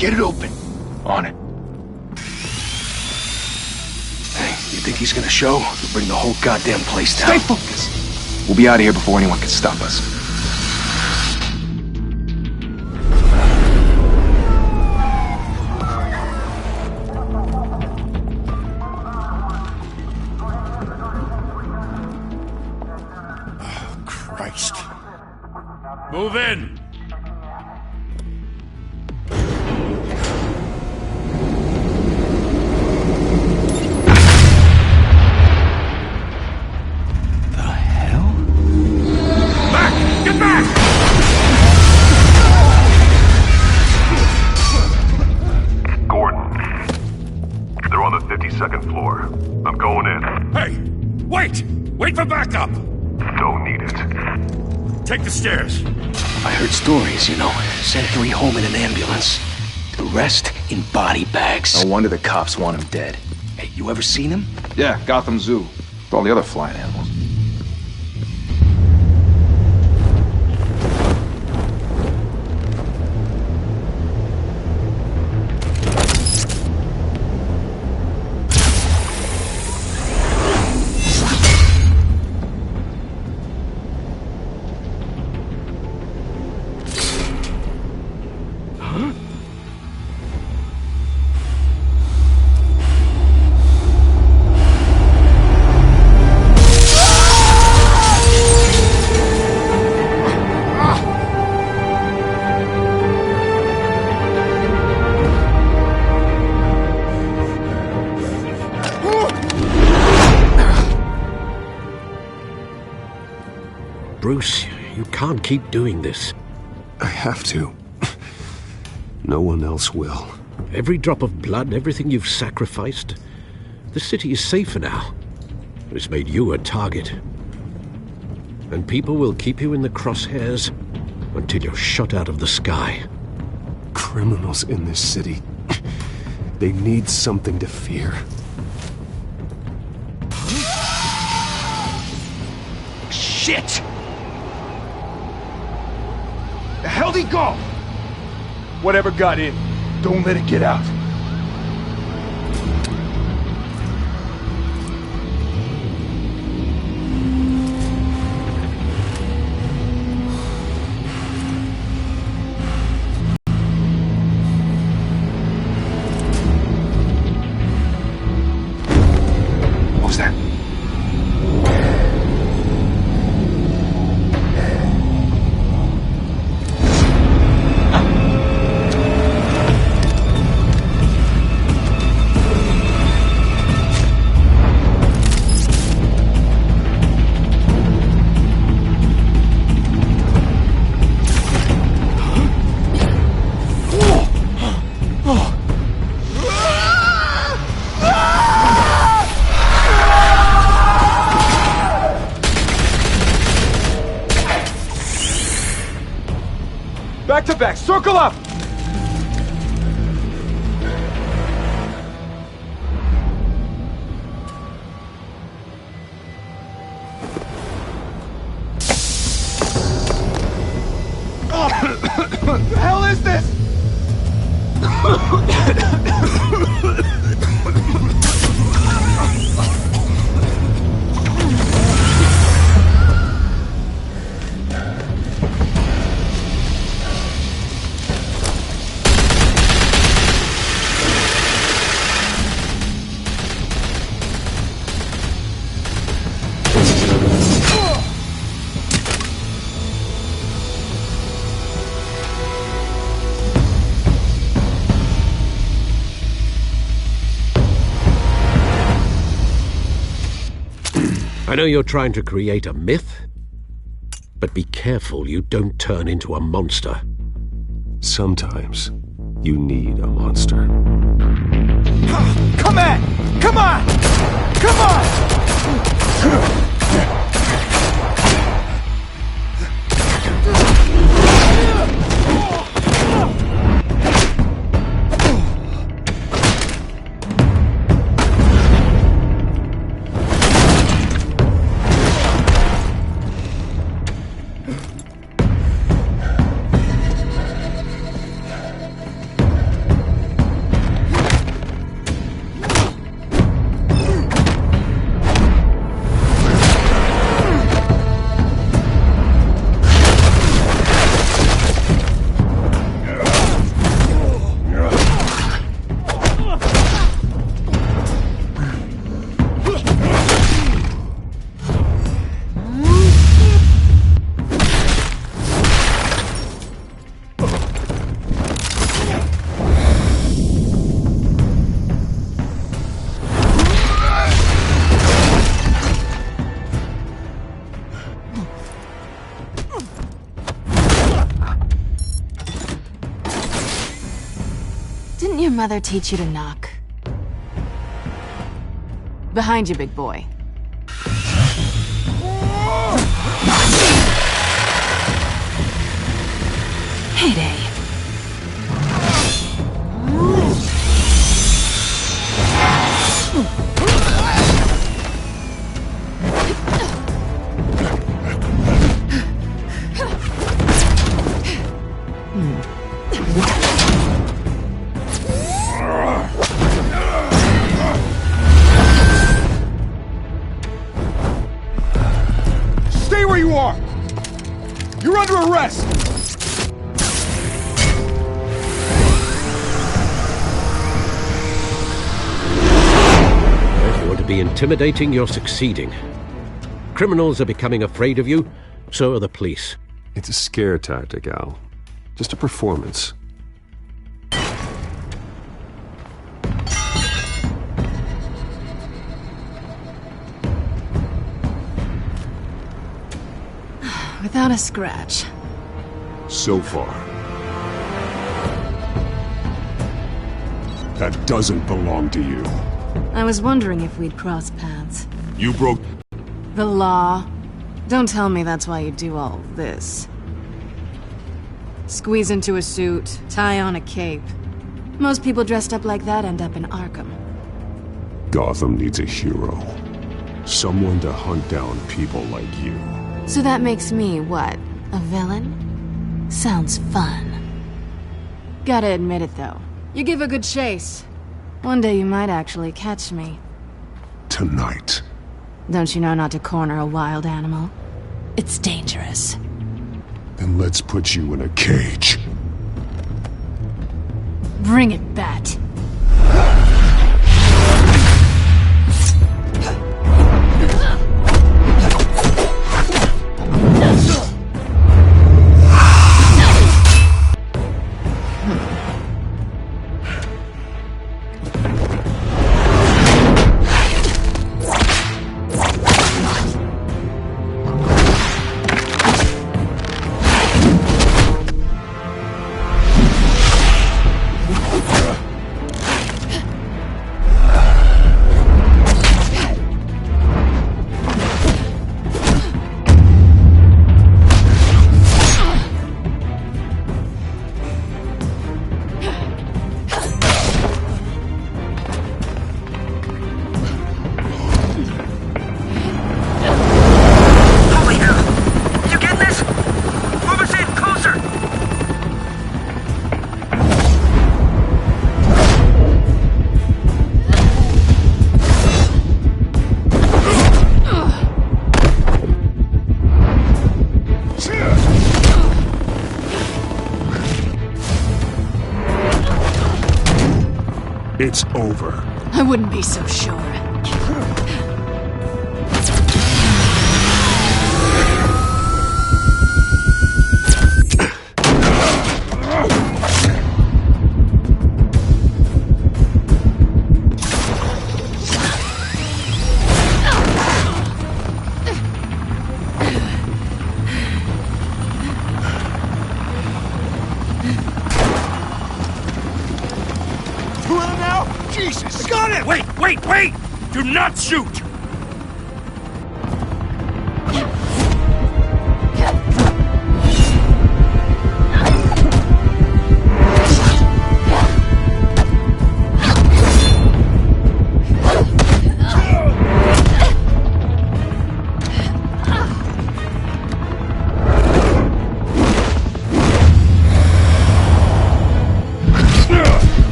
Get it open. On it. Hey, you think he's gonna show? We'll bring the whole goddamn place down. Stay focused. We'll be out of here before anyone can stop us. Oh, Christ. Move in! Second floor. I'm going in. Hey! Wait! Wait for backup! Don't need it. Take the stairs. I heard stories, you know. Sent 3 home in an ambulance. The rest in body bags. No wonder the cops want him dead. Hey, you ever seen him? Yeah, Gotham Zoo. With all the other flying animals. Bruce, you can't keep doing this. I have to. No one else will. Every drop of blood, everything you've sacrificed. The city is safer now. It's made you a target. And people will keep you in the crosshairs until you're shot out of the sky. Criminals in this city. They need something to fear. Shit! The hell'd he go? Whatever got in, don't let it get out. What was that? Back to back, circle up! What the hell is this? I know you're trying to create a myth, but be careful you don't turn into a monster. Sometimes you need a monster. Come on! Come on! Come on! Didn't your mother teach you to knock? Behind you, big boy. Heyday. Stay where you are! You're under arrest! If you want to be intimidating, you're succeeding. Criminals are becoming afraid of you, so are the police. It's a scare tactic, Al. Just a performance. Without a scratch. So far. That doesn't belong to you. I was wondering if we'd cross paths. You broke... The law. Don't tell me that's why you do all this. Squeeze into a suit, tie on a cape. Most people dressed up like that end up in Arkham. Gotham needs a hero. Someone to hunt down people like you. So that makes me, what, a villain? Sounds fun. Gotta admit it, though. You give a good chase. One day you might actually catch me. Tonight. Don't you know not to corner a wild animal? It's dangerous. Then let's put you in a cage. Bring it, Bat. It's over. I wouldn't be so sure. Jesus! Got it! Wait! Do not shoot!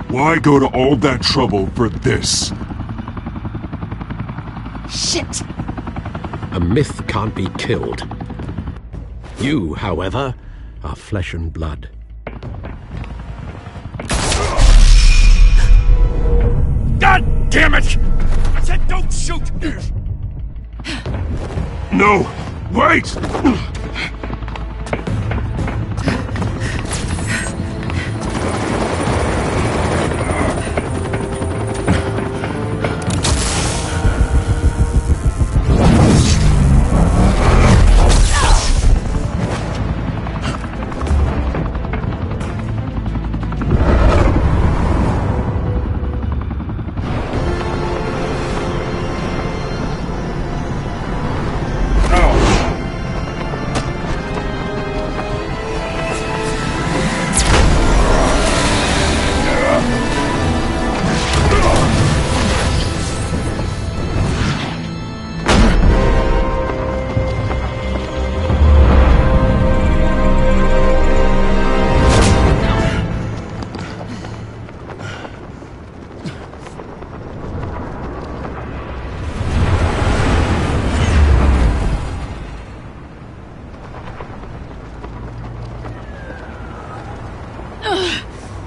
Why go to all that trouble for this? Shit! A myth can't be killed. You, however, are flesh and blood. God damn it! I said don't shoot! No! Wait!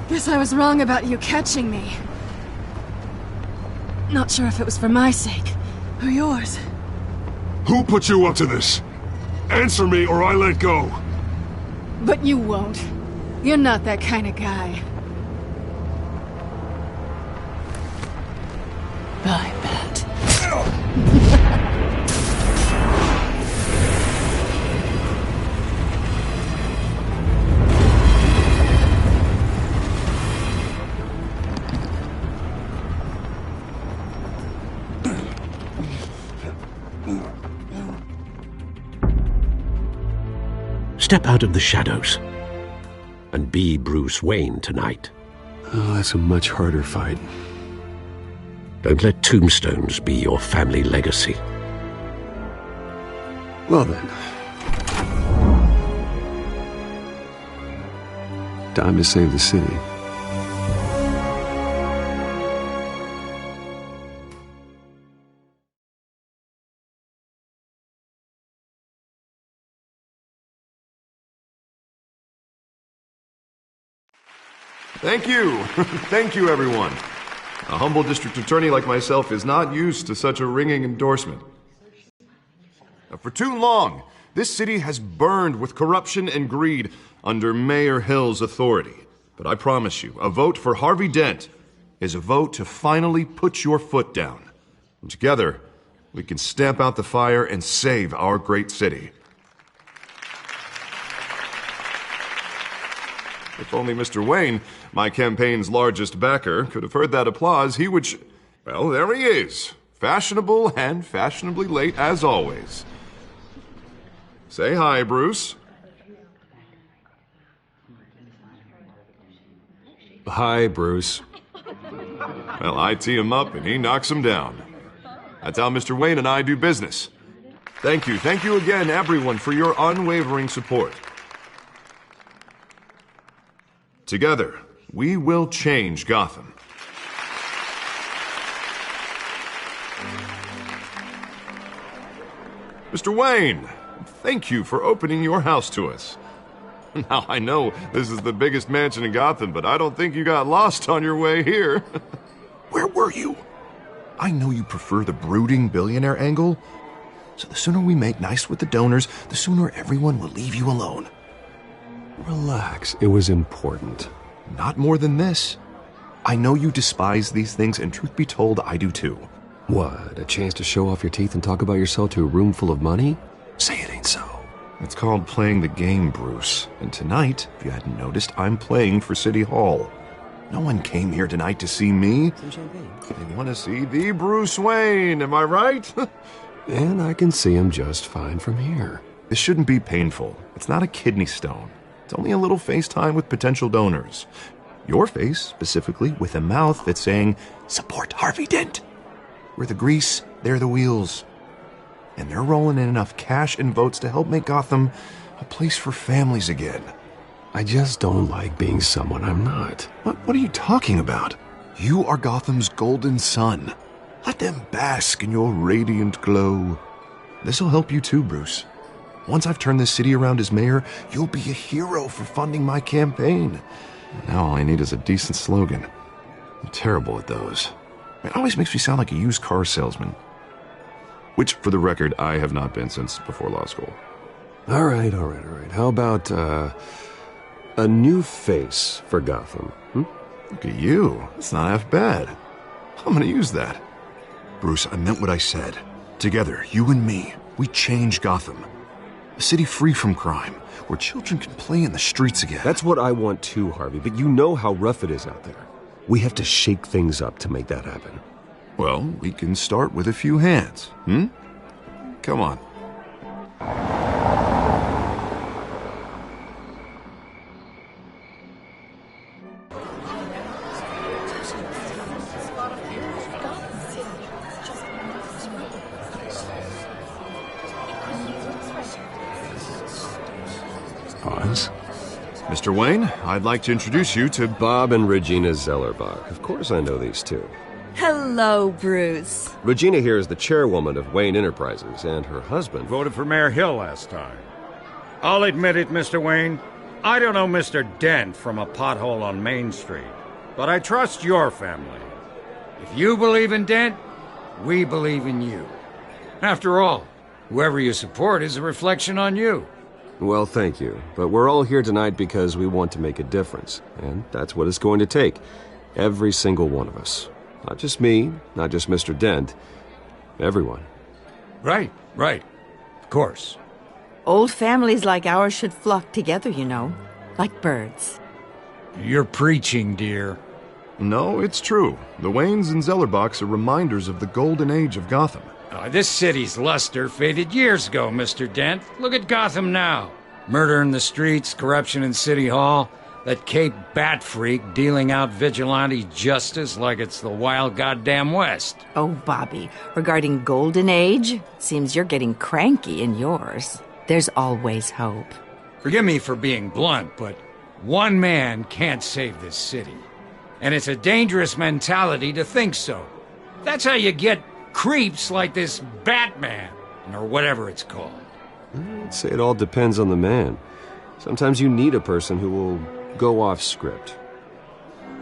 Guess I was wrong about you catching me. Not sure if it was for my sake, or yours. Who put you up to this? Answer me or I let go. But you won't. You're not that kind of guy. I bet. Step out of the shadows and be Bruce Wayne tonight. Oh, that's a much harder fight. Don't let tombstones be your family legacy. Well then. Time to save the city. Thank you. Thank you, everyone. A humble district attorney like myself is not used to such a ringing endorsement. For too long, this city has burned with corruption and greed under Mayor Hill's authority. But I promise you, a vote for Harvey Dent is a vote to finally put your foot down. And together, we can stamp out the fire and save our great city. If only Mr. Wayne, my campaign's largest backer, could have heard that applause, he would well, there he is. Fashionable and fashionably late as always. Say hi, Bruce. Hi, Bruce. Well, I tee him up and he knocks him down. That's how Mr. Wayne and I do business. Thank you. Thank you again, everyone, for your unwavering support. Together, we will change Gotham. Mr. Wayne, thank you for opening your house to us. Now, I know this is the biggest mansion in Gotham, but I don't think you got lost on your way here. Where were you? I know you prefer the brooding billionaire angle, so the sooner we make nice with the donors, the sooner everyone will leave you alone. Relax, it was important. Not more than this. I know you despise these things, and truth be told, I do too. What, a chance to show off your teeth and talk about yourself to a room full of money? Say it ain't so. It's called playing the game, Bruce. And tonight, if you hadn't noticed, I'm playing for City Hall. No one came here tonight to see me. Some champagne. They want to see the Bruce Wayne, am I right? And I can see him just fine from here. This shouldn't be painful. It's not a kidney stone. It's only a little FaceTime with potential donors. Your face, specifically, with a mouth that's saying, support Harvey Dent. We're the grease, they're the wheels. And they're rolling in enough cash and votes to help make Gotham a place for families again. I just don't like being someone I'm not. What are you talking about? You are Gotham's golden sun. Let them bask in your radiant glow. This'll help you too, Bruce. Once I've turned this city around as mayor, you'll be a hero for funding my campaign. Now all I need is a decent slogan. I'm terrible at those. It always makes me sound like a used car salesman. Which, for the record, I have not been since before law school. All right. How about, a new face for Gotham? Look at you. That's not half bad. I'm gonna use that. Bruce, I meant what I said. Together, you and me, we change Gotham. A city free from crime, where children can play in the streets again. That's what I want too, Harvey, but you know how rough it is out there. We have to shake things up to make that happen. Well, we can start with a few hands, Come on. Pause. Mr. Wayne, I'd like to introduce you to Bob and Regina Zellerbach. Of course I know these two. Hello, Bruce. Regina here is the chairwoman of Wayne Enterprises, and her husband Voted for Mayor Hill last time. I'll admit it, Mr. Wayne. I don't know Mr. Dent from a pothole on Main Street, but I trust your family. If you believe in Dent, we believe in you. After all, whoever you support is a reflection on you. Well, thank you. But we're all here tonight because we want to make a difference. And that's what it's going to take. Every single one of us. Not just me, not just Mr. Dent. Everyone. Right. Of course. Old families like ours should flock together, you know. Like birds. You're preaching, dear. No, it's true. The Waynes and Zellerbachs are reminders of the golden age of Gotham. This city's luster faded years ago, Mr. Dent. Look at Gotham now. Murder in the streets, corruption in City Hall, that Cape Bat freak dealing out vigilante justice like it's the wild goddamn West. Oh, Bobby, regarding Golden Age, seems you're getting cranky in yours. There's always hope. Forgive me for being blunt, but one man can't save this city. And it's a dangerous mentality to think so. That's how you get creeps like this Batman, or whatever it's called. I'd say it all depends on the man. Sometimes you need a person who will go off script.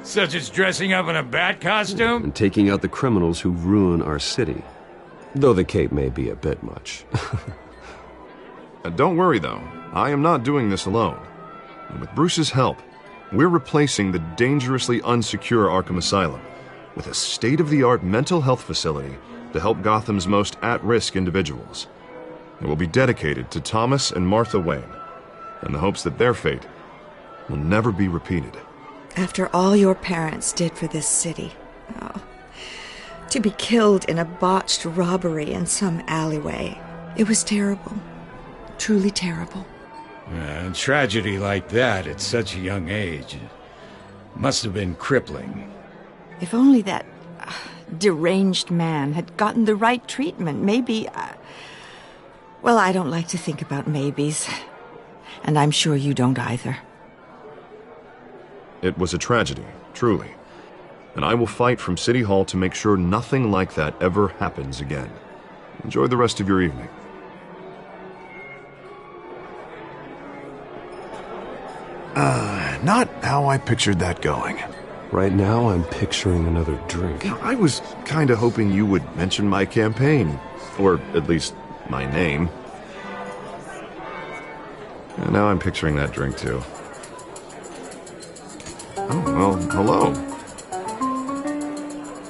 Such as dressing up in a bat costume? And taking out the criminals who ruin our city. Though the cape may be a bit much. Don't worry, though. I am not doing this alone. And with Bruce's help, we're replacing the dangerously unsecure Arkham Asylum with a state-of-the-art mental health facility to help Gotham's most at-risk individuals. It will be dedicated to Thomas and Martha Wayne, in the hopes that their fate will never be repeated. After all your parents did for this city, to be killed in a botched robbery in some alleyway, it was terrible. Truly terrible. A tragedy like that at such a young age must have been crippling. If only that deranged man had gotten the right treatment, maybe... Well, I don't like to think about maybes. And I'm sure you don't either. It was a tragedy, truly. And I will fight from City Hall to make sure nothing like that ever happens again. Enjoy the rest of your evening. Not how I pictured that going. Right now, I'm picturing another drink. I was kind of hoping you would mention my campaign. Or at least my name. And now I'm picturing that drink, too. Oh, well, hello.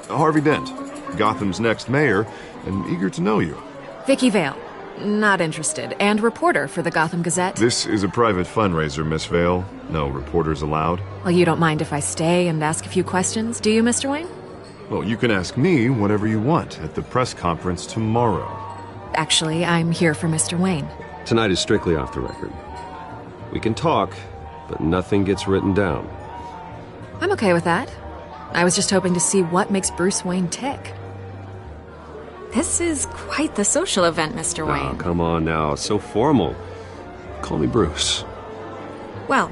Harvey Dent, Gotham's next mayor, and eager to know you. Vicky Vale. Not interested. And reporter for the Gotham Gazette. This is a private fundraiser, Miss Vale. No reporters allowed. Well, you don't mind if I stay and ask a few questions, do you, Mr. Wayne? Well, you can ask me whatever you want at the press conference tomorrow. Actually, I'm here for Mr. Wayne. Tonight is strictly off the record. We can talk, but nothing gets written down. I'm okay with that. I was just hoping to see what makes Bruce Wayne tick. This is quite the social event, Mr. Wayne. Oh, come on now. So formal. Call me Bruce. Well,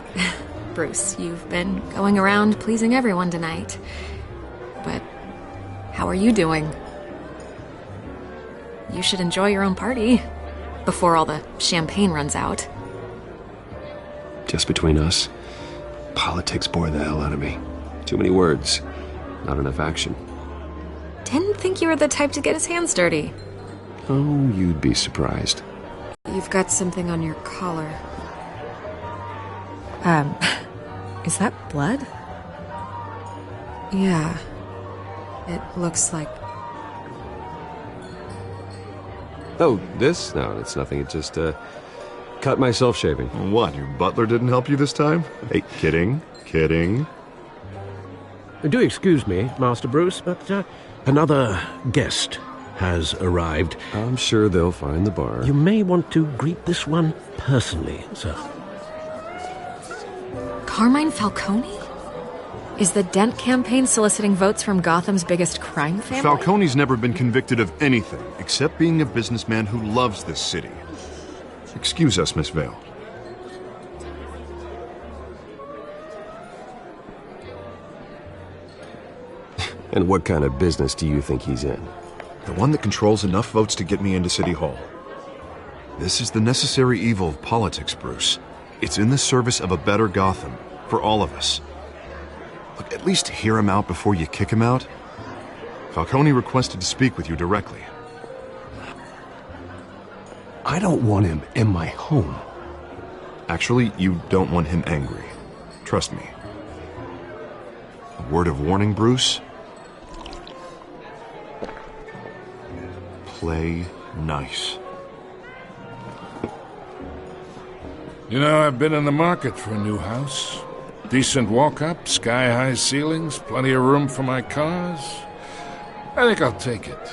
Bruce, you've been going around pleasing everyone tonight. But how are you doing? You should enjoy your own party before all the champagne runs out. Just between us, politics bore the hell out of me. Too many words, not enough action. Didn't think you were the type to get his hands dirty. Oh, you'd be surprised. You've got something on your collar. Is that blood? Yeah. It looks like... Oh, this? No, it's nothing. It just, cut myself shaving. What, your butler didn't help you this time? Hey, kidding. Do excuse me, Master Bruce, but another guest has arrived. I'm sure they'll find the bar. You may want to greet this one personally, sir. Carmine Falcone? Is the Dent campaign soliciting votes from Gotham's biggest crime family? Falcone's never been convicted of anything except being a businessman who loves this city. Excuse us, Miss Vale. And what kind of business do you think he's in? The one that controls enough votes to get me into City Hall. This is the necessary evil of politics, Bruce. It's in the service of a better Gotham, for all of us. Look, at least hear him out before you kick him out. Falcone requested to speak with you directly. I don't want him in my home. Actually, you don't want him angry. Trust me. A word of warning, Bruce? Play nice. You know, I've been in the market for a new house. Decent walk-up, sky-high ceilings, plenty of room for my cars. I think I'll take it.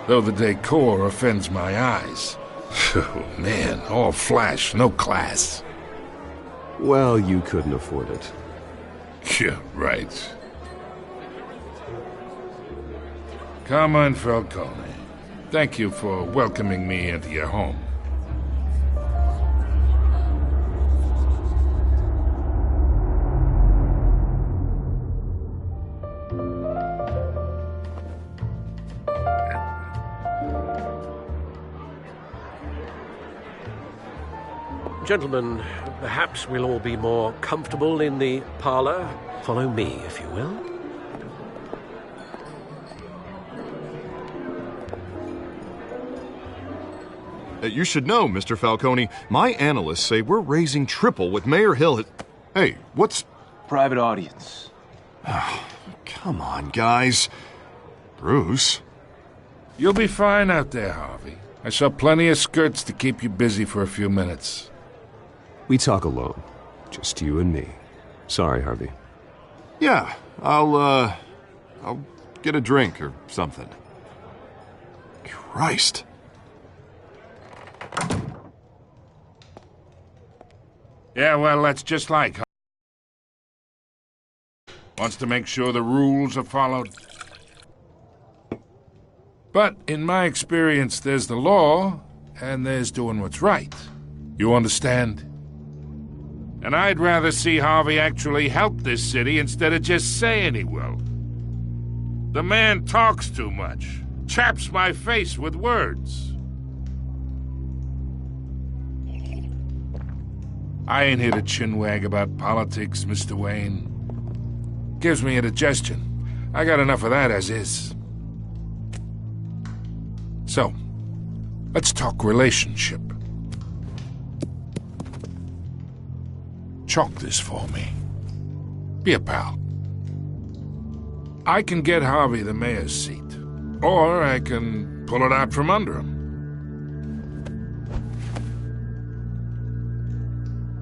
Though the decor offends my eyes. Oh, man, all flash, no class. Well, you couldn't afford it. Yeah, right. Carmine Falcone, thank you for welcoming me into your home. Gentlemen, perhaps we'll all be more comfortable in the parlor. Follow me, if you will. You should know, Mr. Falcone, my analysts say we're raising triple what Mayor Hill had... Hey, what's... Private audience. Come on, guys. Bruce? You'll be fine out there, Harvey. I saw plenty of skirts to keep you busy for a few minutes. We talk alone. Just you and me. Sorry, Harvey. Yeah, I'll get a drink or something. Christ. Yeah, well, that's just like Harvey. Wants to make sure the rules are followed. But in my experience, there's the law, and there's doing what's right. You understand? And I'd rather see Harvey actually help this city instead of just saying he will. The man talks too much, chaps my face with words. I ain't here to chinwag about politics, Mr. Wayne. Gives me indigestion. I got enough of that as is. So, let's talk relationship. Chalk this for me. Be a pal. I can get Harvey the mayor's seat, or I can pull it out from under him.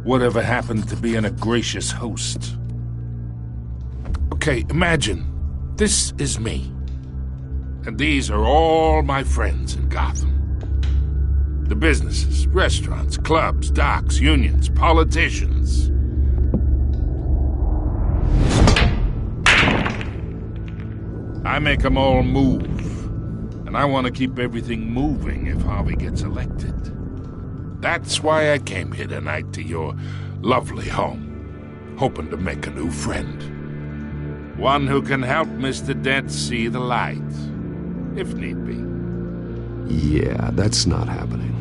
Whatever happened to being a gracious host? Okay, imagine, this is me. And these are all my friends in Gotham. The businesses, restaurants, clubs, docks, unions, politicians. I make them all move. And I want to keep everything moving if Harvey gets elected. That's why I came here tonight to your lovely home, hoping to make a new friend. One who can help Mr. Dent see the light, if need be. Yeah, that's not happening.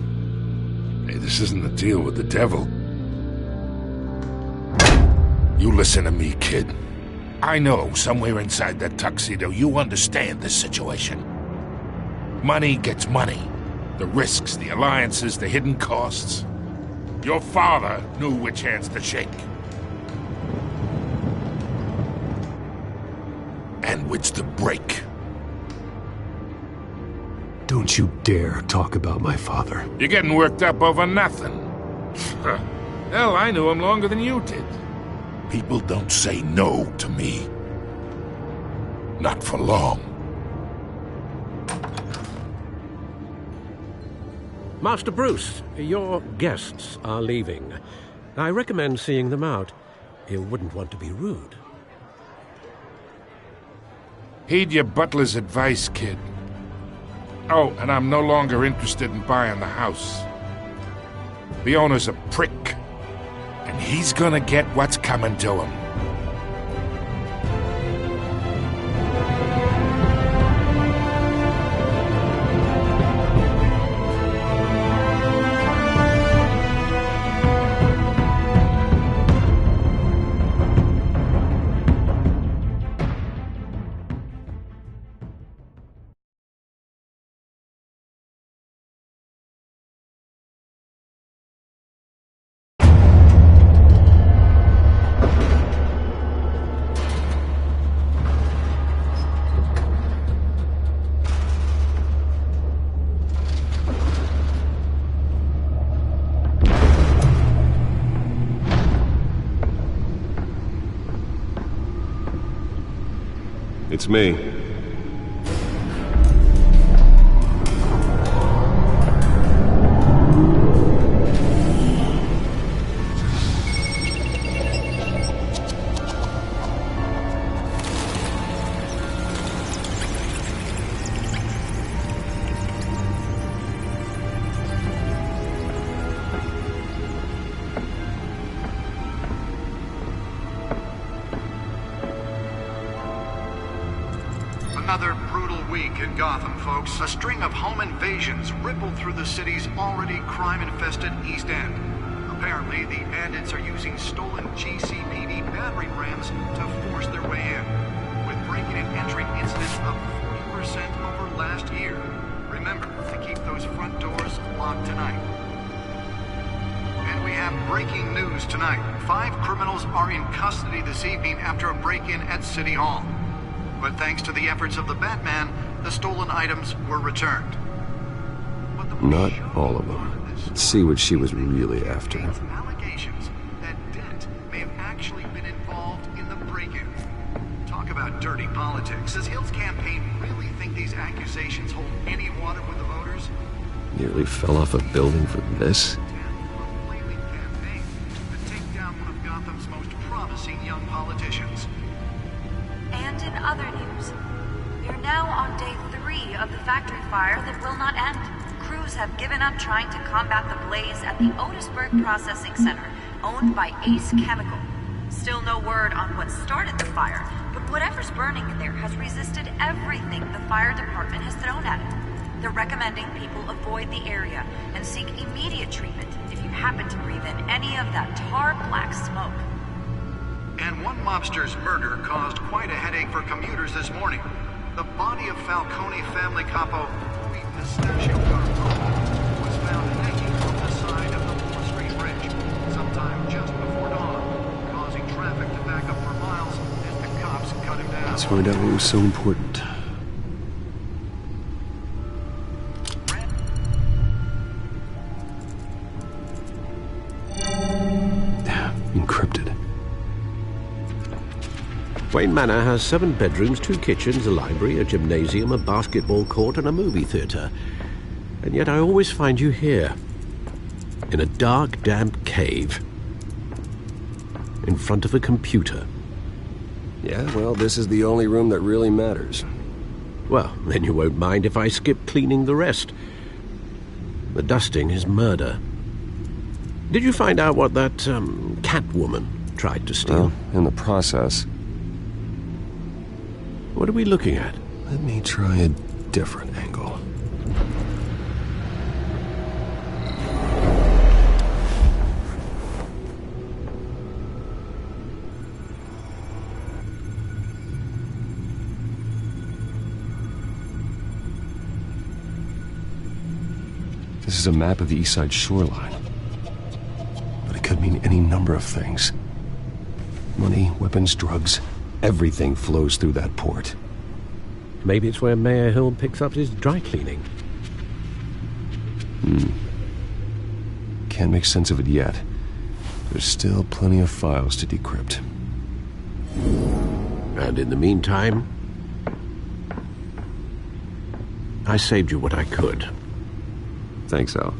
Hey, this isn't a deal with the devil. You listen to me, kid. I know somewhere inside that tuxedo you understand this situation. Money gets money. The risks, the alliances, the hidden costs. Your father knew which hands to shake. And which to break. Don't you dare talk about my father. You're getting worked up over nothing. Hell, I knew him longer than you did. People don't say no to me. Not for long. Master Bruce, your guests are leaving. I recommend seeing them out. You wouldn't want to be rude. Heed your butler's advice, kid. Oh, and I'm no longer interested in buying the house. The owner's a prick, and he's gonna get what's coming to him. It's me. Another brutal week in Gotham, folks. A string of home invasions rippled through the city's already crime-infested East End. Apparently, the bandits are using stolen GCPD battering rams to force their way in, with breaking and entering incidents up 40% over last year. Remember to keep those front doors locked tonight. And we have breaking news tonight. 5 criminals are in custody this evening after a break-in at City Hall. But thanks to the efforts of the Batman, the stolen items were returned. Not all of them. Let's see what she was really after. Allegations that Dent may have actually been involved in the break-in. Talk about dirty politics. Does Hill's campaign really think these accusations hold any water with the voters? Nearly fell off a building for this? Flailing campaign to take down one of Gotham's most promising young politicians. And in other news, we are now on day 3 of the factory fire that will not end. Crews have given up trying to combat the blaze at the Otisburg Processing Center, owned by Ace Chemical. Still no word on what started the fire, but whatever's burning in there has resisted everything the fire department has thrown at it. They're recommending people avoid the area and seek immediate treatment if you happen to breathe in any of that tar-black smoke. And one mobster's murder caused quite a headache for commuters this morning. The body of Falcone family capo Louis Pistachio Garfone was found hanging from the side of the Moore Street Bridge sometime just before dawn, causing traffic to back up for miles as the cops cut him down. Let's find out what was so important. Encrypted. Wayne Manor has 7 bedrooms, 2 kitchens, a library, a gymnasium, a basketball court, and a movie theater. And yet I always find you here, in a dark, damp cave, in front of a computer. Yeah, well, this is the only room that really matters. Well, then you won't mind if I skip cleaning the rest. The dusting is murder. Did you find out what that, Catwoman tried to steal? Well, in the process. What are we looking at? Let me try a different angle. This is a map of the East Side shoreline. But it could mean any number of things. Money, weapons, drugs. Everything flows through that port. Maybe it's where Mayor Hill picks up his dry cleaning. Can't make sense of it yet. There's still plenty of files to decrypt. And in the meantime, I saved you what I could. Thanks, Al.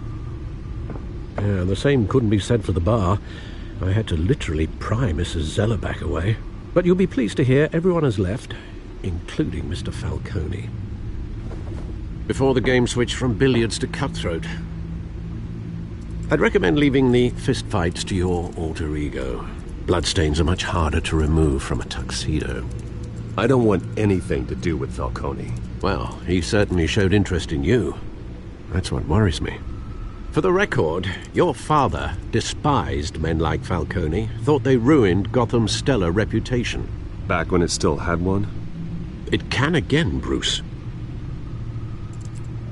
Yeah, the same couldn't be said for the bar. I had to literally pry Mrs. Zeller back away. But you'll be pleased to hear everyone has left, including Mr. Falcone. Before the game switched from billiards to cutthroat. I'd recommend leaving the fistfights to your alter ego. Bloodstains are much harder to remove from a tuxedo. I don't want anything to do with Falcone. Well, he certainly showed interest in you. That's what worries me. For the record, your father despised men like Falcone, thought they ruined Gotham's stellar reputation. Back when it still had one? It can again, Bruce.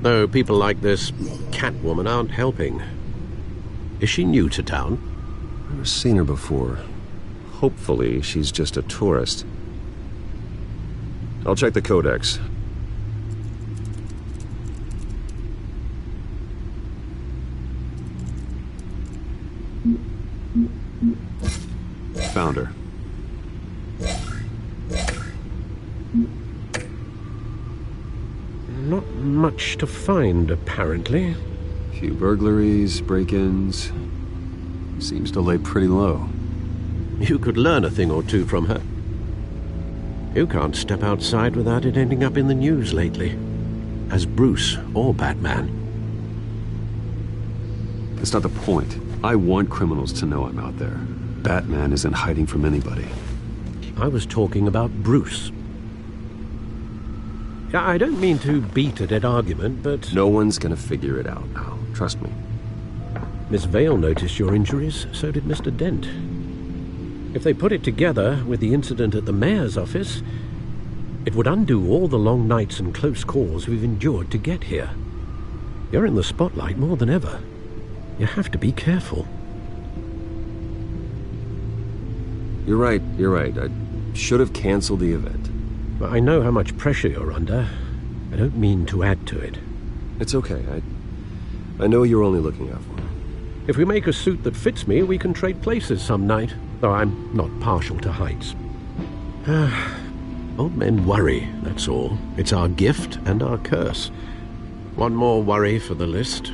Though people like this Catwoman aren't helping. Is she new to town? I've never seen her before. Hopefully, she's just a tourist. I'll check the codex. Found her. much to find, apparently. A few burglaries, break-ins. Seems to lay pretty low. You could learn a thing or two from her. You can't step outside without it ending up in the news lately. As Bruce or Batman. That's not the point. I want criminals to know I'm out there. Batman isn't hiding from anybody. I was talking about Bruce. I don't mean to beat a dead argument, but... No one's gonna figure it out now. Trust me. Miss Vale noticed your injuries, so did Mr. Dent. If they put it together with the incident at the mayor's office, it would undo all the long nights and close calls we've endured to get here. You're in the spotlight more than ever. You have to be careful. You're right. I should have canceled the event. I know how much pressure you're under. I don't mean to add to it. It's okay. I know you're only looking out for me. If we make a suit that fits me, we can trade places some night, though I'm not partial to heights. Old men worry, that's all. It's our gift and our curse. One more worry for the list.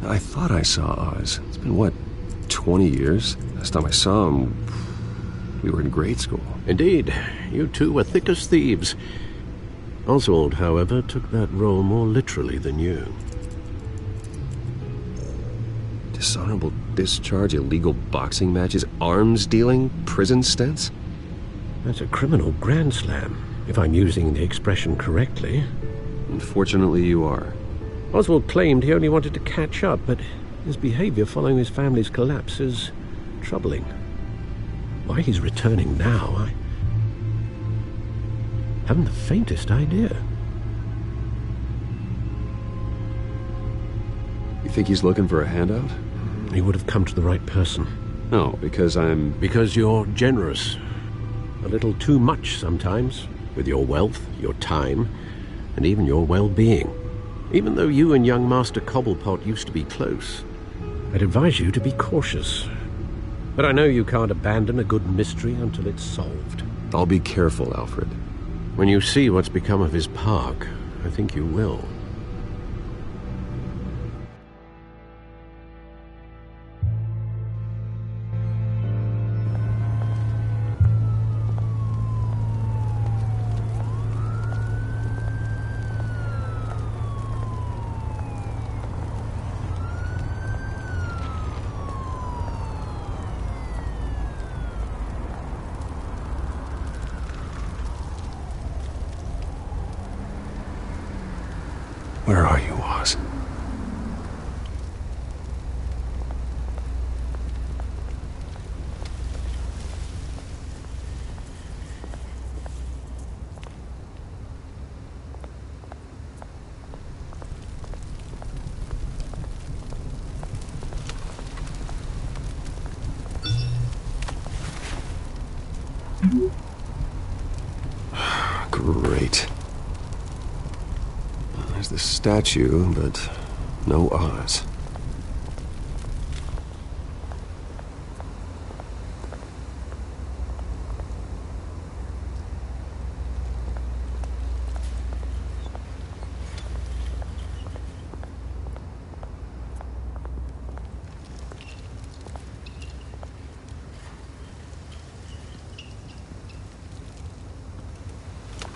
I thought I saw Oz. It's been, what, 20 years? Last time I saw him, we were in grade school. Indeed. You two were thick as thieves. Oswald, however, took that role more literally than you. Dishonorable discharge, illegal boxing matches, arms dealing, prison stints? That's a criminal grand slam, if I'm using the expression correctly. Unfortunately, you are. Oswald claimed he only wanted to catch up, but his behavior following his family's collapse is troubling. Why he's returning now, I haven't the faintest idea. You think he's looking for a handout? He would have come to the right person. No, because Because you're generous. A little too much sometimes, with your wealth, your time, and even your well-being. Even though you and young Master Cobblepot used to be close, I'd advise you to be cautious. But I know you can't abandon a good mystery until it's solved. I'll be careful, Alfred. When you see what's become of his park, I think you will. Where are you, Oz? Great. There's the statue, but no Oz.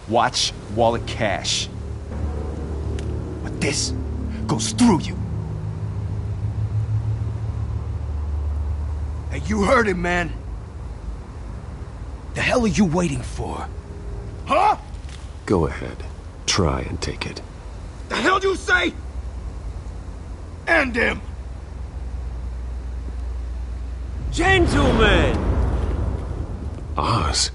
Watch wallet cash. But this goes through you. Hey, you heard him, man. The hell are you waiting for? Huh? Go ahead. Try and take it. The hell do you say? End him! Gentlemen! Oz.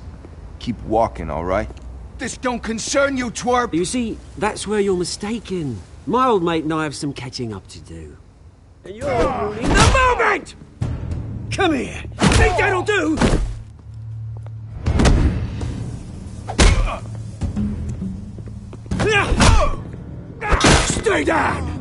Keep walking, all right? This don't concern you, twerp! You see, that's where you're mistaken. My old mate and I have some catching up to do. And you're ruining the moment! Come here! Think that'll do? Stay down!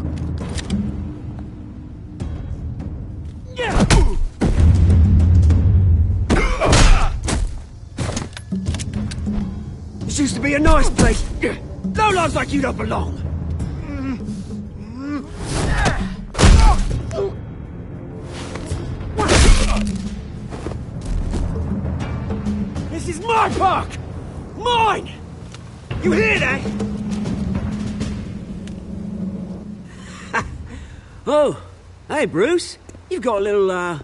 be a nice place. Lowlifes like you don't belong. This is my park! Mine! You hear that? Oh, hey, Bruce. You've got a little,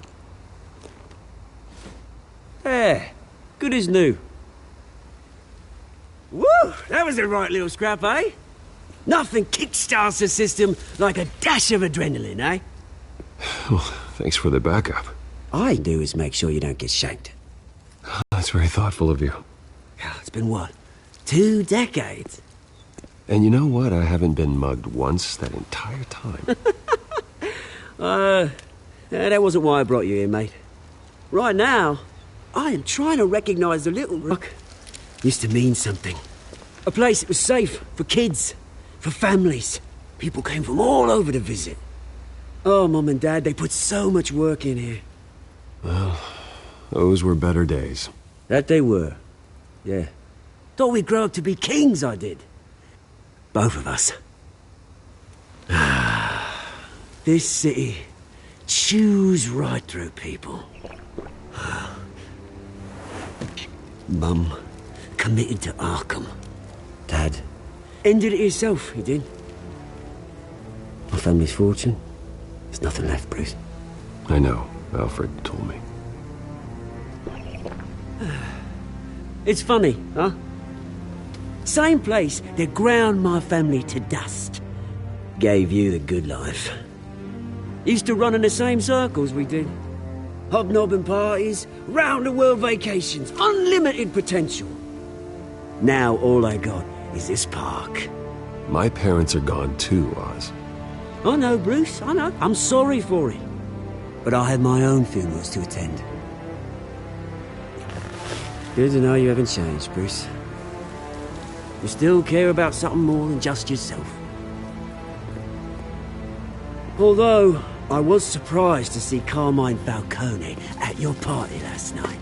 There. Good as new. Woo! That was a right little scrap, eh? Nothing kickstarts the system like a dash of adrenaline, eh? Well, thanks for the backup. All I do is make sure you don't get shanked. That's very thoughtful of you. It's been what? 2 decades? And you know what? I haven't been mugged once that entire time. That wasn't why I brought you here, mate. Right now, I am trying to recognize the little rock. Used to mean something. A place that was safe for kids, for families. People came from all over to visit. Oh, Mum and Dad, they put so much work in here. Well, those were better days. That they were. Yeah. Thought we'd grow up to be kings, I did. Both of us. This city chews right through people. Mum committed to Arkham. Dad ended it himself, he did. My family's fortune. There's nothing left, Bruce. I know. Alfred told me. It's funny, huh? Same place that ground my family to dust gave you the good life. Used to run in the same circles we did. Hobnobbing parties, round-the-world vacations, unlimited potential. Now all I got is this park. My parents are gone too, Oz. I know, Bruce, I know. I'm sorry for it. But I have my own funerals to attend. Good to know you haven't changed, Bruce. You still care about something more than just yourself. Although, I was surprised to see Carmine Falcone at your party last night.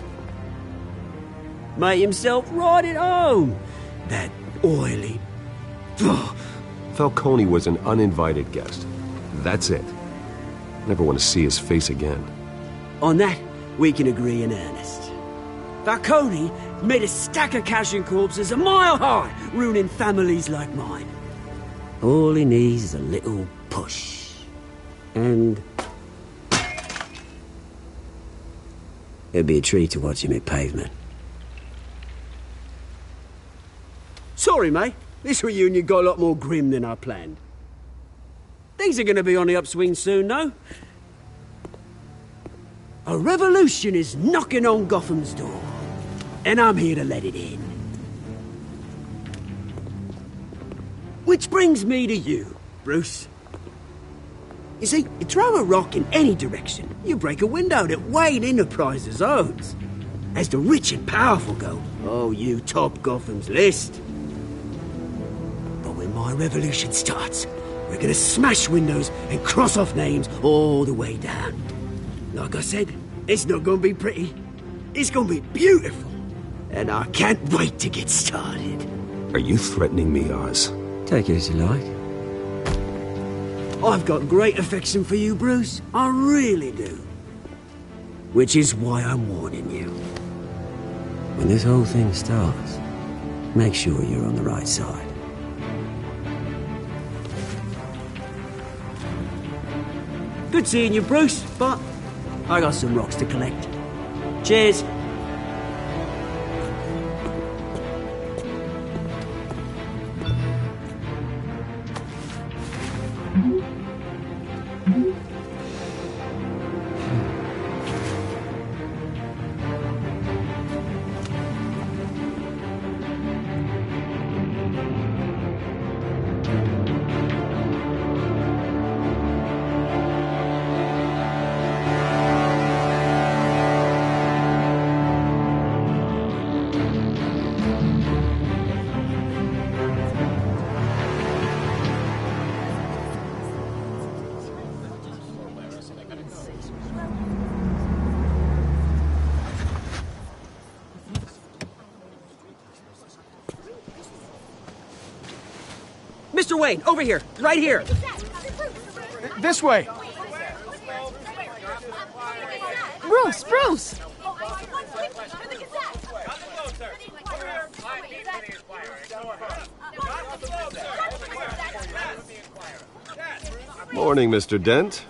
Made himself right at home. That oily... Falcone was an uninvited guest. That's it. Never want to see his face again. On that, we can agree in earnest. Falcone made a stack of cash and corpses a mile high, ruining families like mine. All he needs is a little push. And... it'd be a treat to watch him hit pavement. Sorry, mate. This reunion got a lot more grim than I planned. Things are going to be on the upswing soon, though. A revolution is knocking on Gotham's door. And I'm here to let it in. Which brings me to you, Bruce. You see, you throw a rock in any direction, you break a window that Wayne Enterprises owns. As the rich and powerful go, oh, you top Gotham's list. But when my revolution starts, we're gonna smash windows and cross off names all the way down. Like I said, it's not gonna be pretty. It's gonna be beautiful. And I can't wait to get started. Are you threatening me, Oz? Take it as you like. I've got great affection for you, Bruce. I really do. Which is why I'm warning you. When this whole thing starts, make sure you're on the right side. Good seeing you, Bruce, but I got some rocks to collect. Cheers. Mr. Wayne, over here. Right here. This way. Bruce! Morning, Mr. Dent.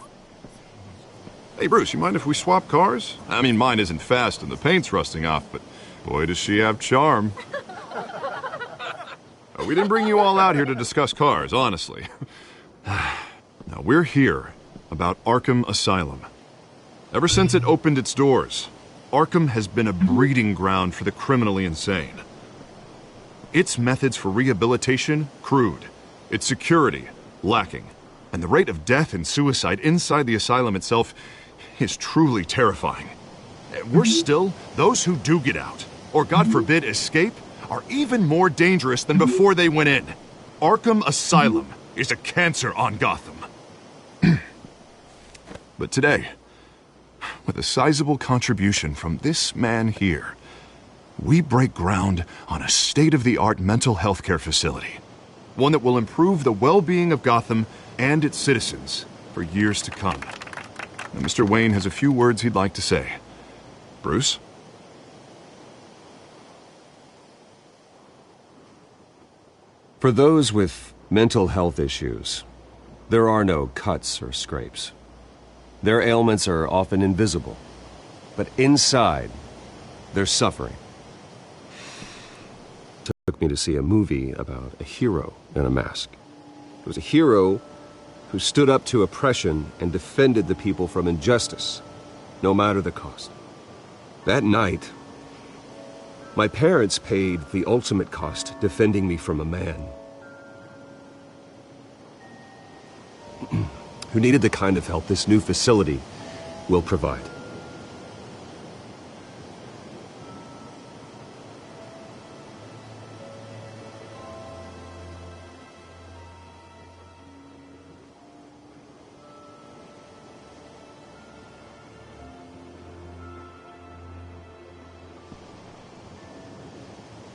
Hey, Bruce, you mind if we swap cars? I mean, mine isn't fast and the paint's rusting off, but boy, does she have charm. We didn't bring you all out here to discuss cars, honestly. Now, we're here about Arkham Asylum. Ever since it opened its doors, Arkham has been a breeding ground for the criminally insane. Its methods for rehabilitation, crude. Its security, lacking. And the rate of death and suicide inside the asylum itself is truly terrifying. Worse still, those who do get out, or God forbid escape, are even more dangerous than before they went in. Arkham Asylum is a cancer on Gotham. But today, with a sizable contribution from this man here, we break ground on a state-of-the-art mental health care facility. One that will improve the well-being of Gotham and its citizens for years to come. Now, Mr. Wayne has a few words he'd like to say. Bruce? For those with mental health issues, there are no cuts or scrapes. Their ailments are often invisible, but inside, they're suffering. It took me to see a movie about a hero in a mask. It was a hero who stood up to oppression and defended the people from injustice, no matter the cost. That night, my parents paid the ultimate cost defending me from a man who needed the kind of help this new facility will provide.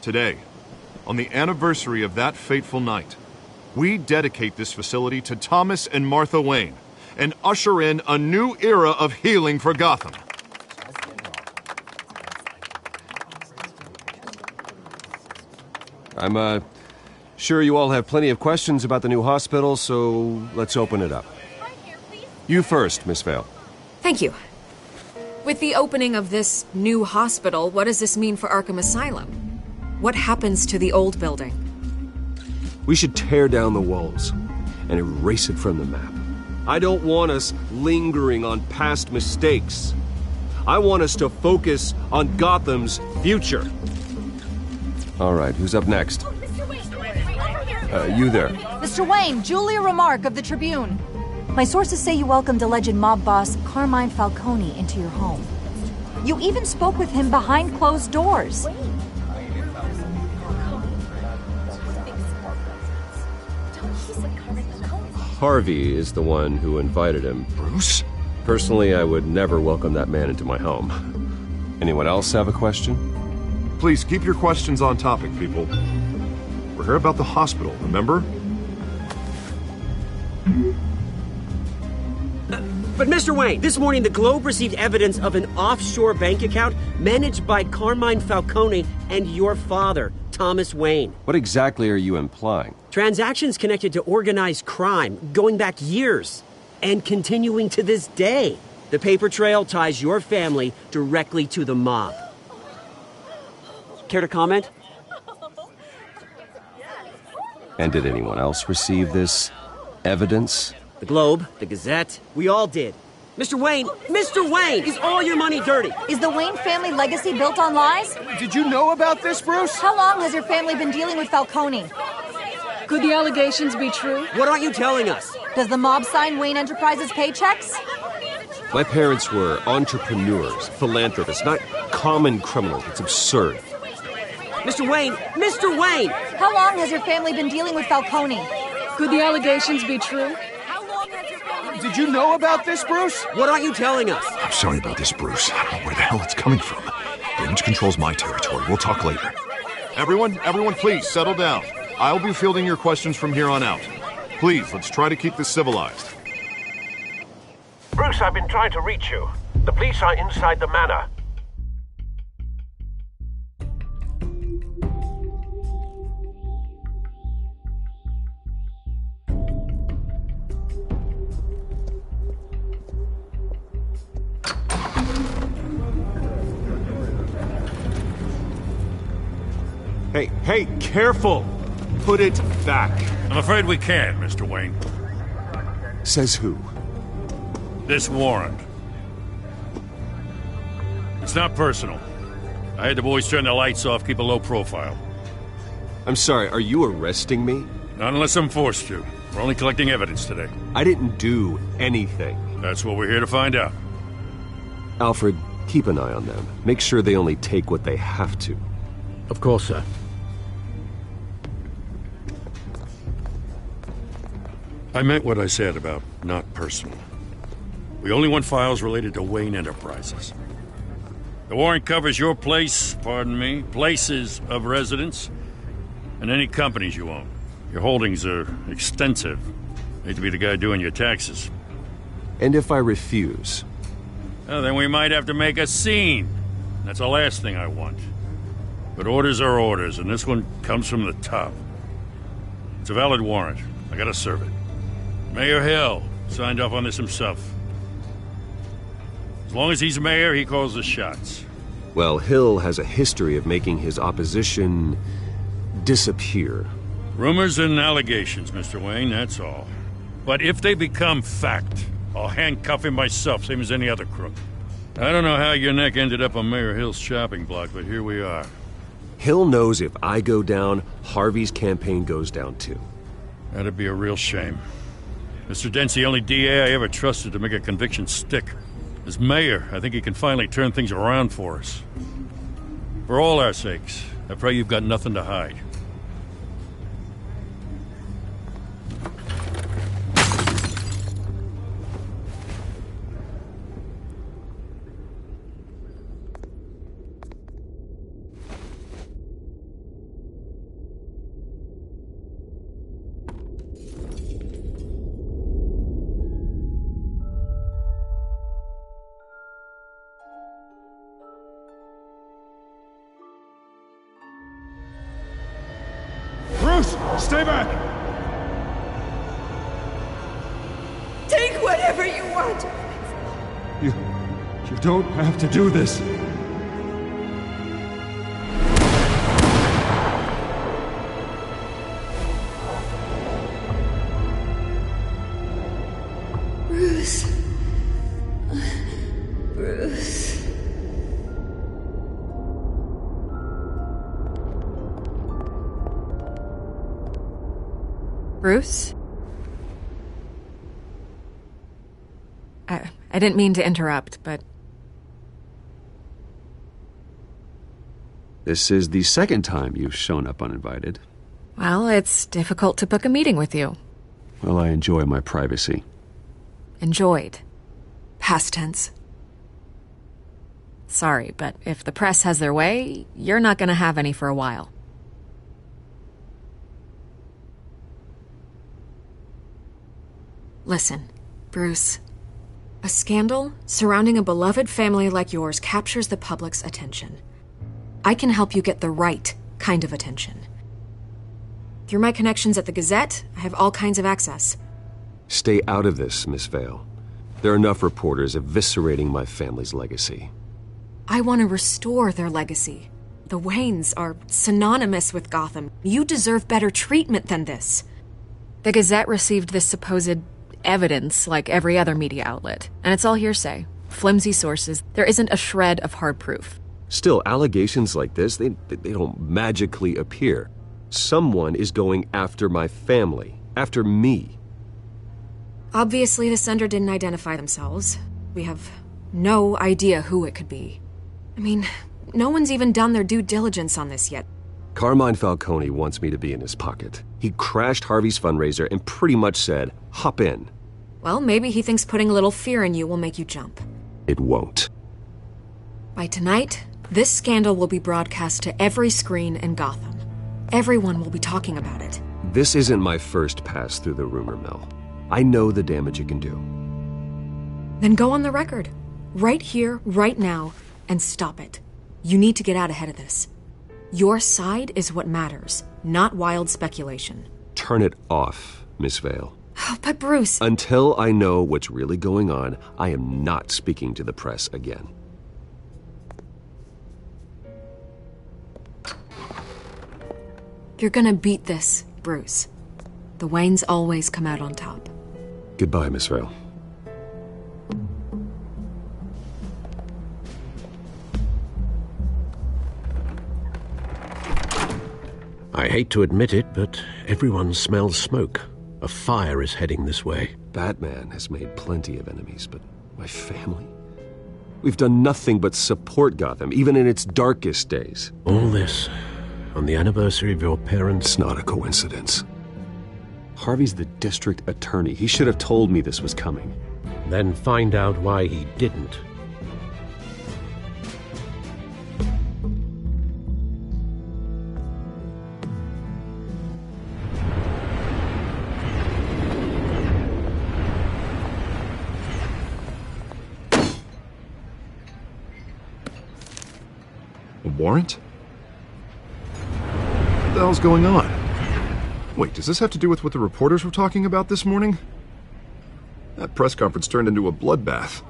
Today, on the anniversary of that fateful night, we dedicate this facility to Thomas and Martha Wayne and usher in a new era of healing for Gotham. I'm sure you all have plenty of questions about the new hospital, so let's open it up. You first, Miss Vale. Thank you. With the opening of this new hospital, what does this mean for Arkham Asylum? What happens to the old building? We should tear down the walls and erase it from the map. I don't want us lingering on past mistakes. I want us to focus on Gotham's future. All right, who's up next? You there. Mr. Wayne, Julia Remark of the Tribune. My sources say you welcomed alleged mob boss Carmine Falcone into your home. You even spoke with him behind closed doors. Harvey is the one who invited him. Bruce? Personally, I would never welcome that man into my home. Anyone else have a question? Please keep your questions on topic, people. We're here about the hospital, remember? But Mr. Wayne, this morning the Globe received evidence of an offshore bank account managed by Carmine Falcone and your father, Thomas Wayne. What exactly are you implying? Transactions connected to organized crime going back years and continuing to this day. The paper trail ties your family directly to the mob. Care to comment? And did anyone else receive this evidence? The Globe, the Gazette, we all did. Mr. Wayne, is all your money dirty? Is the Wayne family legacy built on lies? Did you know about this, Bruce? How long has your family been dealing with Falcone? Could the allegations be true? What aren't you telling us? Does the mob sign Wayne Enterprises paychecks? My parents were entrepreneurs, philanthropists, not common criminals. It's absurd. Mr. Wayne! How long has your family been dealing with Falcone? Could the allegations be true? Did you know about this, Bruce? What aren't you telling us? I'm sorry about this, Bruce. I don't know where the hell it's coming from. Damage control's my territory. We'll talk later. Everyone, please settle down. I'll be fielding your questions from here on out. Please, let's try to keep this civilized. Bruce, I've been trying to reach you. The police are inside the manor. Hey, careful! Put it back. I'm afraid we can't, Mr. Wayne. Says who? This warrant. It's not personal. I had the boys turn the lights off, keep a low profile. I'm sorry, are you arresting me? Not unless I'm forced to. We're only collecting evidence today. I didn't do anything. That's what we're here to find out. Alfred, keep an eye on them. Make sure they only take what they have to. Of course, sir. I meant what I said about not personal. We only want files related to Wayne Enterprises. The warrant covers your place, pardon me, places of residence, and any companies you own. Your holdings are extensive. Hate to be the guy doing your taxes. And if I refuse? Well, then we might have to make a scene. That's the last thing I want. But orders are orders, and this one comes from the top. It's a valid warrant. I gotta serve it. Mayor Hill signed off on this himself. As long as he's mayor, he calls the shots. Well, Hill has a history of making his opposition disappear. Rumors and allegations, Mr. Wayne, that's all. But if they become fact, I'll handcuff him myself, same as any other crook. I don't know how your neck ended up on Mayor Hill's shopping block, but here we are. Hill knows if I go down, Harvey's campaign goes down too. That'd be a real shame. Mr. Dent's the only DA I ever trusted to make a conviction stick. As mayor, I think he can finally turn things around for us. For all our sakes, I pray you've got nothing to hide. Bruce, stay back! Take whatever you want. You don't have to do this. Bruce. Bruce. Bruce? I didn't mean to interrupt, but... This is the second time you've shown up uninvited. Well, it's difficult to book a meeting with you. Well, I enjoy my privacy. Enjoyed. Past tense. Sorry, but if the press has their way, you're not gonna have any for a while. Listen, Bruce. A scandal surrounding a beloved family like yours captures the public's attention. I can help you get the right kind of attention. Through my connections at the Gazette, I have all kinds of access. Stay out of this, Miss Vale. There are enough reporters eviscerating my family's legacy. I want to restore their legacy. The Waynes are synonymous with Gotham. You deserve better treatment than this. The Gazette received this supposed evidence like every other media outlet, and it's all hearsay. Flimsy sources. There isn't a shred of hard proof. Still, allegations like this, they don't magically appear. Someone is going after my family, after me. Obviously, the sender didn't identify themselves. We have no idea who it could be. I mean, no one's even done their due diligence on this yet. Carmine Falcone wants me to be in his pocket. He crashed Harvey's fundraiser and pretty much said, hop in. Well, maybe he thinks putting a little fear in you will make you jump. It won't. By tonight, this scandal will be broadcast to every screen in Gotham. Everyone will be talking about it. This isn't my first pass through the rumor mill. I know the damage it can do. Then go on the record. Right here, right now, and stop it. You need to get out ahead of this. Your side is what matters, not wild speculation. Turn it off, Miss Vale. Oh, but Bruce... Until I know what's really going on, I am not speaking to the press again. You're gonna beat this, Bruce. The Waynes always come out on top. Goodbye, Miss Vale. I hate to admit it, but everyone smells smoke. A fire is heading this way. Batman has made plenty of enemies, but my family? We've done nothing but support Gotham, even in its darkest days. All this on the anniversary of your parents? It's not a coincidence. Harvey's the district attorney. He should have told me this was coming. Then find out why he didn't. Warrant? What the hell's going on? Wait, does this have to do with what the reporters were talking about this morning? That press conference turned into a bloodbath.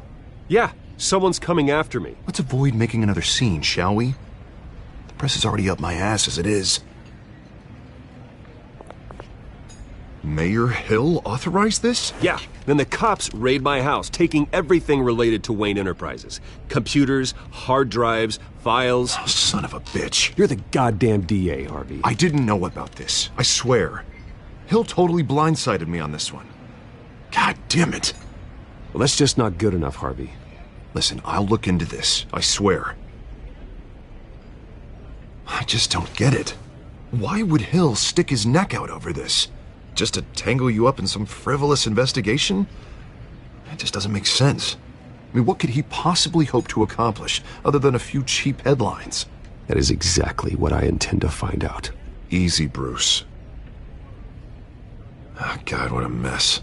Yeah, someone's coming after me. Let's avoid making another scene, shall we? The press is already up my ass as it is. Mayor Hill authorized this? Yeah, then the cops raid my house, taking everything related to Wayne Enterprises. Computers, hard drives, files. Oh, son of a bitch. You're the goddamn DA, Harvey. I didn't know about this. I swear. Hill totally blindsided me on this one. God damn it. Well, that's just not good enough, Harvey. Listen, I'll look into this. I swear. I just don't get it. Why would Hill stick his neck out over this? Just to tangle you up in some frivolous investigation? It just doesn't make sense. I mean, what could he possibly hope to accomplish other than a few cheap headlines? That is exactly what I intend to find out. Easy, Bruce. Oh, God, what a mess.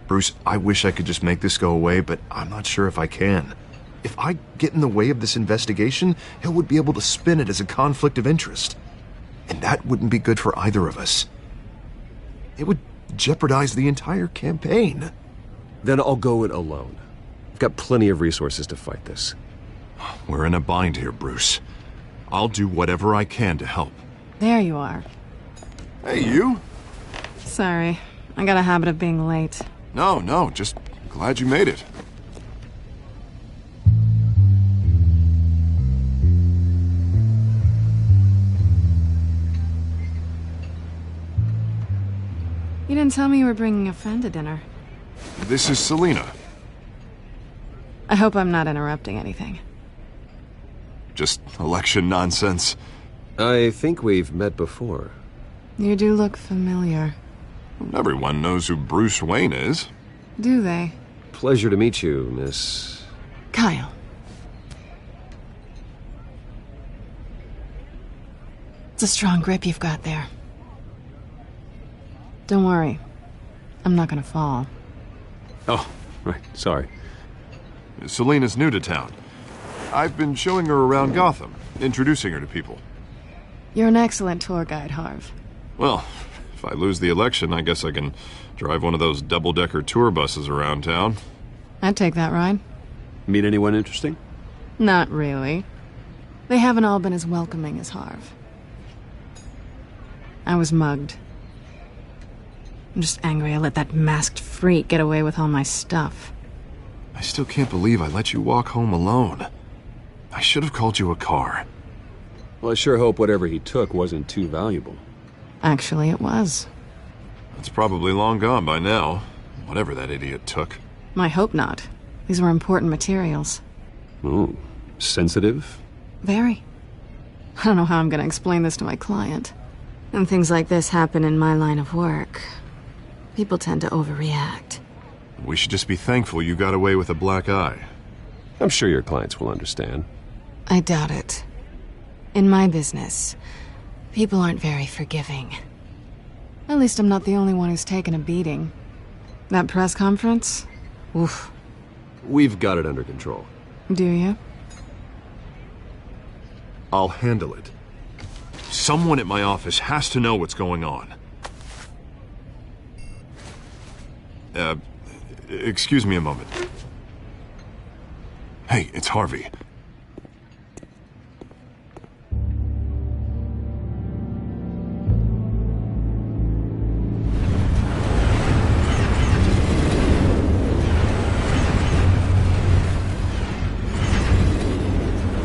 Bruce, I wish I could just make this go away, but I'm not sure if I can. If I get in the way of this investigation, Hill would be able to spin it as a conflict of interest. And that wouldn't be good for either of us. It would jeopardize the entire campaign. Then I'll go it alone. I've got plenty of resources to fight this. We're in a bind here, Bruce. I'll do whatever I can to help. There you are. Hey, you? Sorry, I got a habit of being late. No, just glad you made it. You didn't tell me you were bringing a friend to dinner. This is Selina. I hope I'm not interrupting anything. Just election nonsense. I think we've met before. You do look familiar. Everyone knows who Bruce Wayne is. Do they? Pleasure to meet you, Miss... Kyle. It's a strong grip you've got there. Don't worry. I'm not gonna fall. Oh, right. Sorry. Selina's new to town. I've been showing her around Gotham, introducing her to people. You're an excellent tour guide, Harv. Well, if I lose the election, I guess I can drive one of those double-decker tour buses around town. I'd take that ride. Meet anyone interesting? Not really. They haven't all been as welcoming as Harv. I was mugged. I'm just angry I let that masked freak get away with all my stuff. I still can't believe I let you walk home alone. I should have called you a car. Well, I sure hope whatever he took wasn't too valuable. Actually, it was. It's probably long gone by now, whatever that idiot took. I hope not. These were important materials. Ooh, sensitive? Very. I don't know how I'm gonna explain this to my client. And things like this happen in my line of work. People tend to overreact. We should just be thankful you got away with a black eye. I'm sure your clients will understand. I doubt it. In my business, People aren't very forgiving. At least I'm not the only one who's taken a beating. That press conference? Oof. We've got it under control. Do you? I'll handle it. Someone at my office has to know what's going on. Excuse me a moment. Hey, it's Harvey.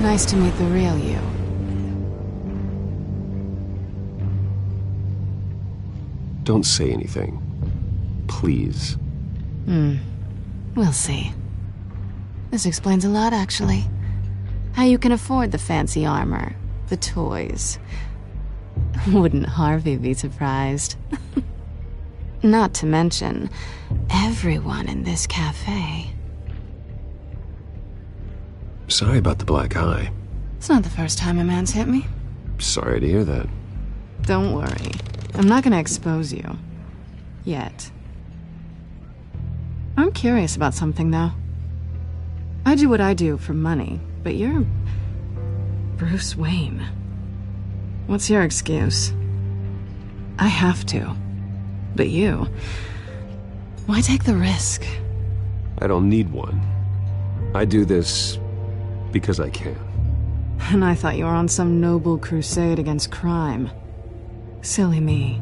Nice to meet the real you. Don't say anything. Please. We'll see. This explains a lot, actually. How you can afford the fancy armor, the toys. Wouldn't Harvey be surprised? Not to mention, everyone in this cafe. Sorry about the black eye. It's not the first time a man's hit me. Sorry to hear that. Don't worry. I'm not gonna expose you. Yet. I'm curious about something, though. I do what I do for money, but you're... Bruce Wayne. What's your excuse? I have to. But you... Why take the risk? I don't need one. I do this because I can. And I thought you were on some noble crusade against crime. Silly me.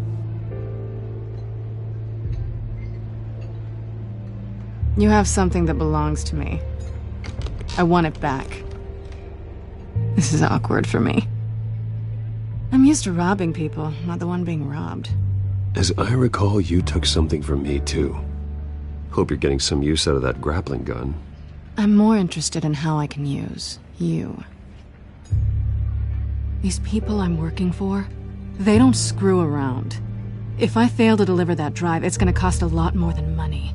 You have something that belongs to me. I want it back. This is awkward for me. I'm used to robbing people, not the one being robbed. As I recall, you took something from me, too. Hope you're getting some use out of that grappling gun. I'm more interested in how I can use you. These people I'm working for, they don't screw around. If I fail to deliver that drive, it's gonna cost a lot more than money.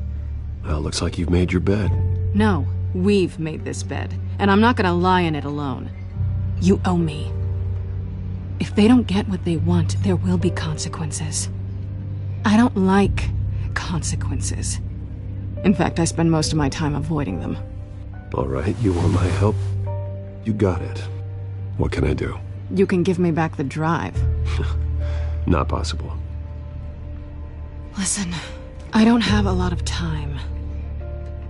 Well, looks like you've made your bed. No, we've made this bed, and I'm not gonna lie in it alone. You owe me. If they don't get what they want, there will be consequences. I don't like consequences. In fact, I spend most of my time avoiding them. All right, you want my help? You got it. What can I do? You can give me back the drive. Not possible. Listen, I don't have a lot of time.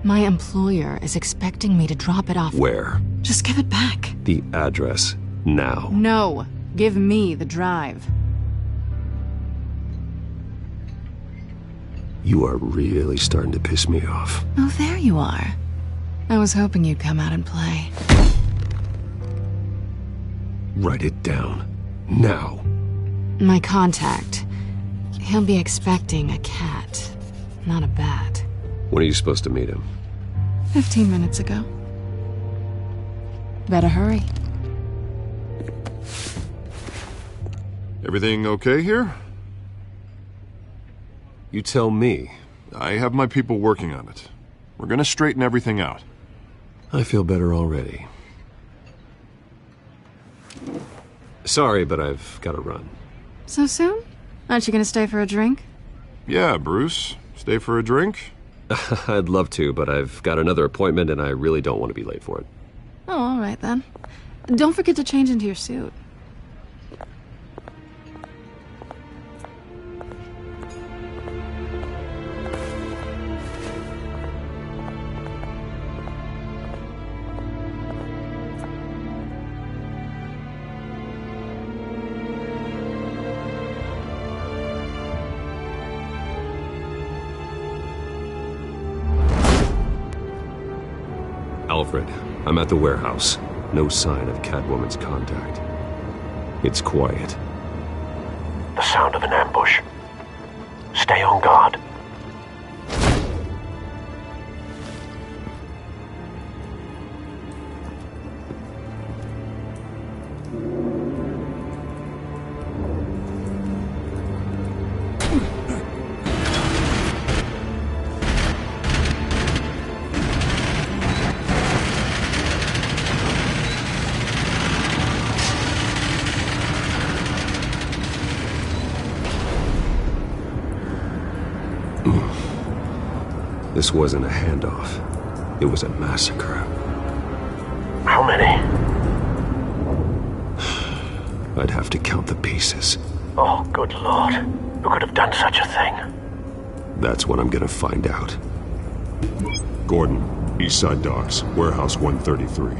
My employer is expecting me to drop it off. Where? Just give it back. The address, now. No, give me the drive. You are really starting to piss me off. Oh, there you are. I was hoping you'd come out and play. Write it down. Now. My contact. He'll be expecting a cat, not a bat. When are you supposed to meet him? 15 minutes ago. Better hurry. Everything okay here? You tell me. I have my people working on it. We're gonna straighten everything out. I feel better already. Sorry, but I've got to run. So soon? Aren't you gonna stay for a drink? Yeah, Bruce. Stay for a drink? I'd love to, but I've got another appointment and I really don't want to be late for it. Oh, all right then. Don't forget to change into your suit. Alfred, I'm at the warehouse. No sign of Catwoman's contact. It's quiet. The sound of an ambush. Stay on guard. This wasn't a handoff. It was a massacre. How many? I'd have to count the pieces. Oh, good lord. Who could have done such a thing? That's what I'm gonna find out. Gordon, Eastside Docks, Warehouse 133.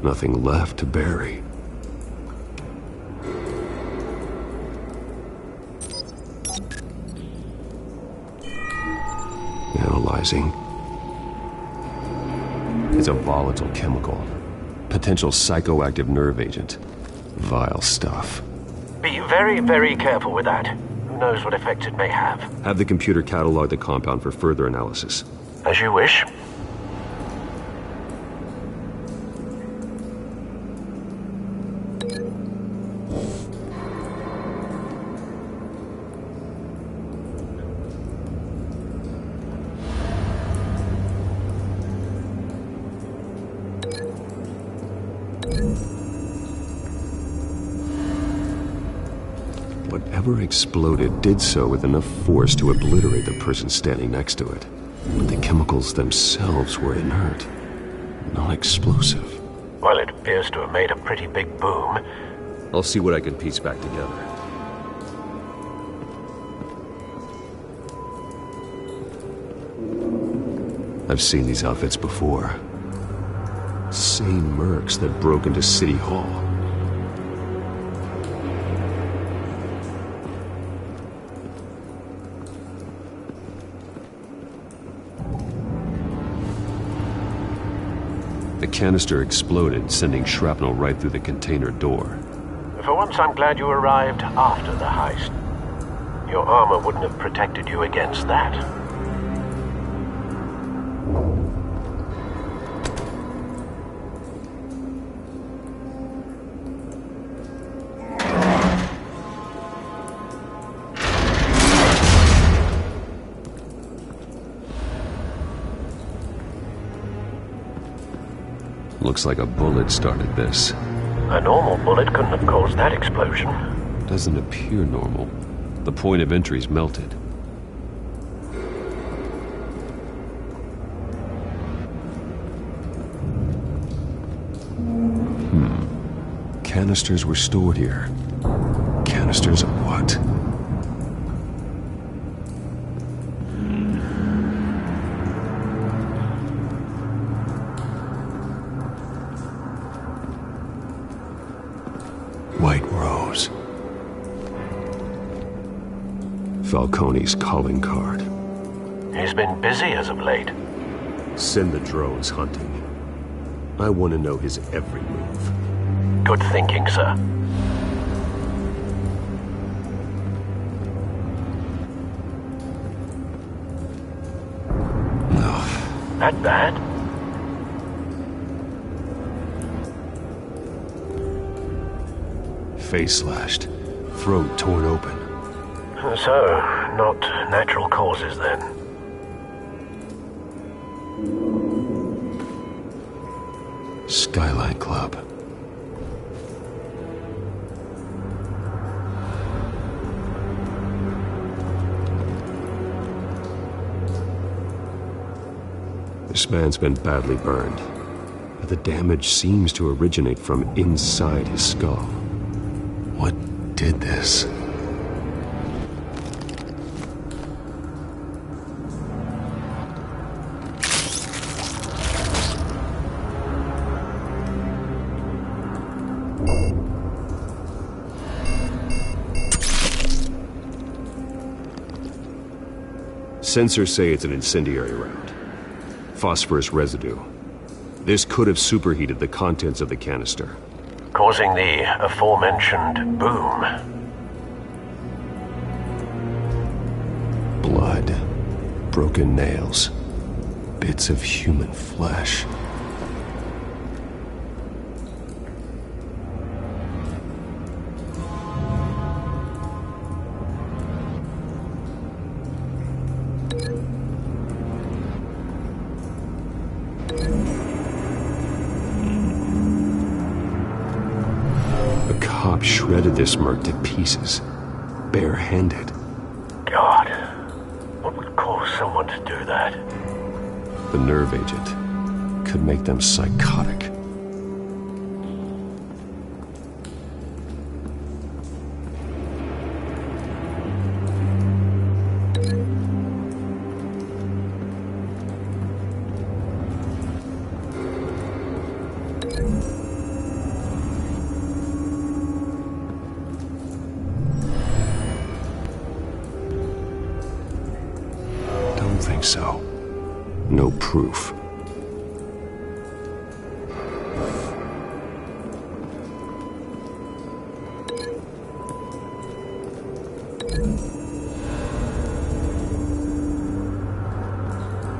Nothing left to bury. Analyzing. It's a volatile chemical. Potential psychoactive nerve agent. Vile stuff. Be very, very careful with that. Who knows what effects it may have. Have the computer catalog the compound for further analysis. As you wish. Whatever exploded did so with enough force to obliterate the person standing next to it. But the chemicals themselves were inert, non-explosive. Well, it appears to have made a pretty big boom. I'll see what I can piece back together. I've seen these outfits before. Same mercs that broke into City Hall. The canister exploded, sending shrapnel right through the container door. For once, I'm glad you arrived after the heist. Your armor wouldn't have protected you against that. Looks like a bullet started this. A normal bullet couldn't have caused that explosion. Doesn't appear normal. The point of entry's melted. Canisters were stored here. Canisters of what? White Rose. Falcone's calling card. He's been busy as of late. Send the drones hunting. I want to know his every move. Good thinking, sir. That bad? Face slashed, throat torn open. So, not natural causes then. Skyline Club. This man's been badly burned, but the damage seems to originate from inside his skull. What did this? Sensors say it's an incendiary round. Phosphorus residue. This could have superheated the contents of the canister, causing the aforementioned boom. Blood, broken nails, bits of human flesh. job shredded this merc to pieces, barehanded. God, what would cause someone to do that? The nerve agent could make them psychotic. Don't think so. No proof.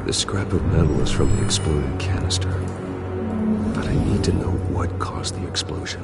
The scrap of metal is from the exploded canister. But I need to know what caused the explosion.